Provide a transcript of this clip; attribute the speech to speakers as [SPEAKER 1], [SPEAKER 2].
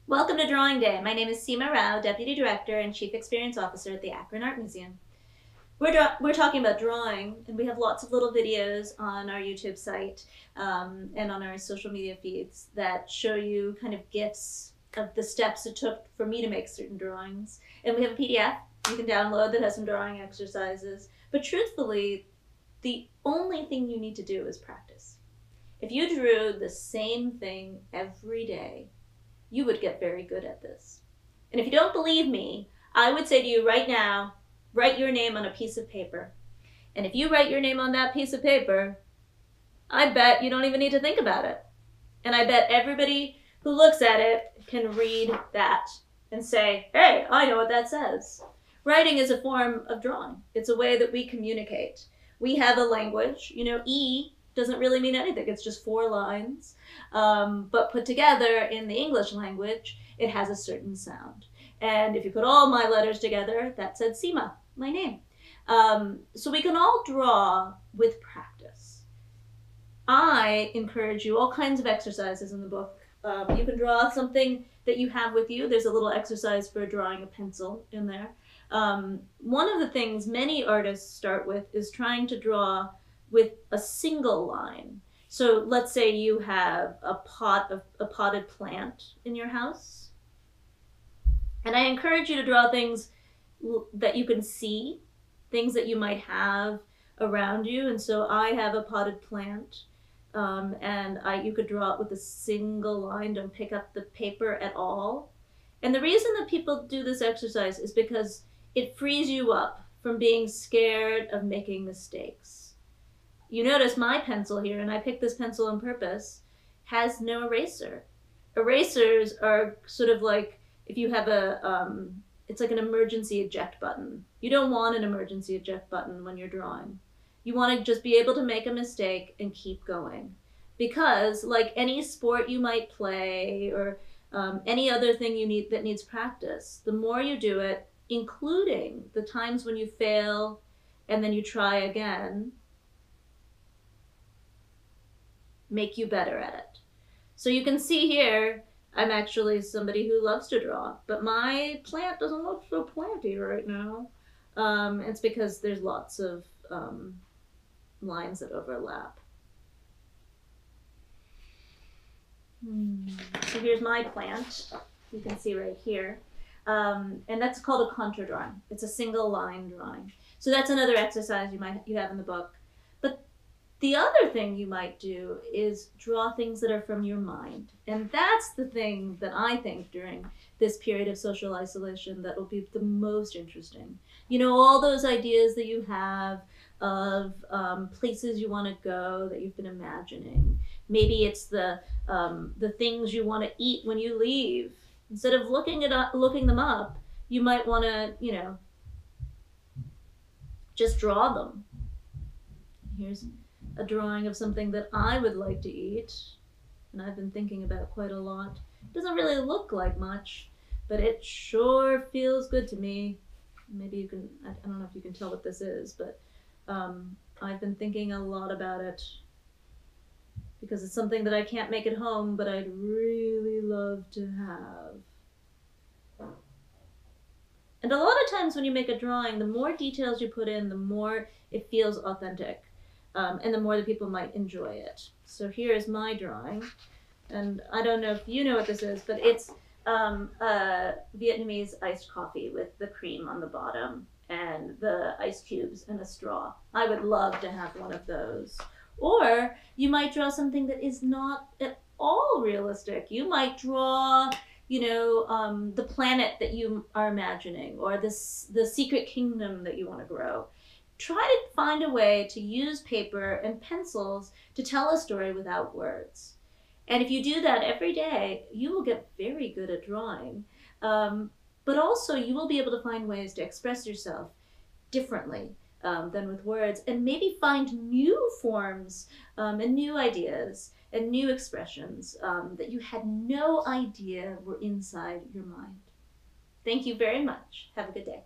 [SPEAKER 1] Welcome to Drawing Day. My name is Seema Rao, Deputy Director and Chief Experience Officer at the Akron Art Museum. We're talking about drawing, and we have lots of little videos on our YouTube site and on our social media feeds that show you kind of GIFs of the steps it took for me to make certain drawings. And we have a PDF you can download that has some drawing exercises. But truthfully, the only thing you need to do is practice. If you drew the same thing every day, you would get very good at this. And if you don't believe me, I would say to you right now, write your name on a piece of paper. And if you write your name on that piece of paper, I bet you don't even need to think about it. And I bet everybody who looks at it can read that and say, hey, I know what that says. Writing is a form of drawing. It's a way that we communicate. We have a language. You know, E doesn't really mean anything. It's just 4 lines. But put together in the English language, it has a certain sound. And if you put all my letters together, that said Seema, my name. So we can all draw with practice. I encourage you all kinds of exercises in the book. You can draw something that you have with you. There's a little exercise for drawing a pencil in there. One of the things many artists start with is trying to draw with a single line. So let's say you have a potted plant in your house. And I encourage you to draw things that you can see, things that you might have around you. And so I have a potted plant, and you could draw it with a single line. Don't pick up the paper at all. And the reason that people do this exercise is because it frees you up from being scared of making mistakes. You notice my pencil here, and I picked this pencil on purpose, has no eraser. Erasers are sort of like if you have it's like an emergency eject button. You don't want an emergency eject button when you're drawing. You want to just be able to make a mistake and keep going. Because like any sport you might play or any other thing that needs practice, the more you do it, including the times when you fail and then you try again, make you better at it. So you can see here, I'm actually somebody who loves to draw, but my plant doesn't look so planty right now. It's because there's lots of lines that overlap. So here's my plant, you can see right here. And that's called a Contra Drawing. It's a single line drawing. So that's another exercise you have in the book. But the other thing you might do is draw things that are from your mind. And that's the thing that I think during this period of social isolation that will be the most interesting. You know, all those ideas that you have of places you want to go that you've been imagining. Maybe it's the things you want to eat when you leave. Instead of looking them up, you might want to, you know, just draw them. Here's a drawing of something that I would like to eat, and I've been thinking about quite a lot. It doesn't really look like much, but it sure feels good to me. Maybe you can, I don't know if you can tell what this is, but I've been thinking a lot about it because it's something that I can't make at home, but I'd really love to have. And a lot of times when you make a drawing, the more details you put in, the more it feels authentic. And the more that people might enjoy it. So here's my drawing. And I don't know if you know what this is, but it's Vietnamese iced coffee with the cream on the bottom and the ice cubes and a straw. I would love to have one of those. Or you might draw something that is not at all realistic. You might draw, you know, the planet that you are imagining, or the secret kingdom that you want to grow. Try to find a way to use paper and pencils to tell a story without words. And if you do that every day, you will get very good at drawing. But also you will be able to find ways to express yourself differently than with words, and maybe find new forms and new ideas and new expressions that you had no idea were inside your mind. Thank you very much. Have a good day.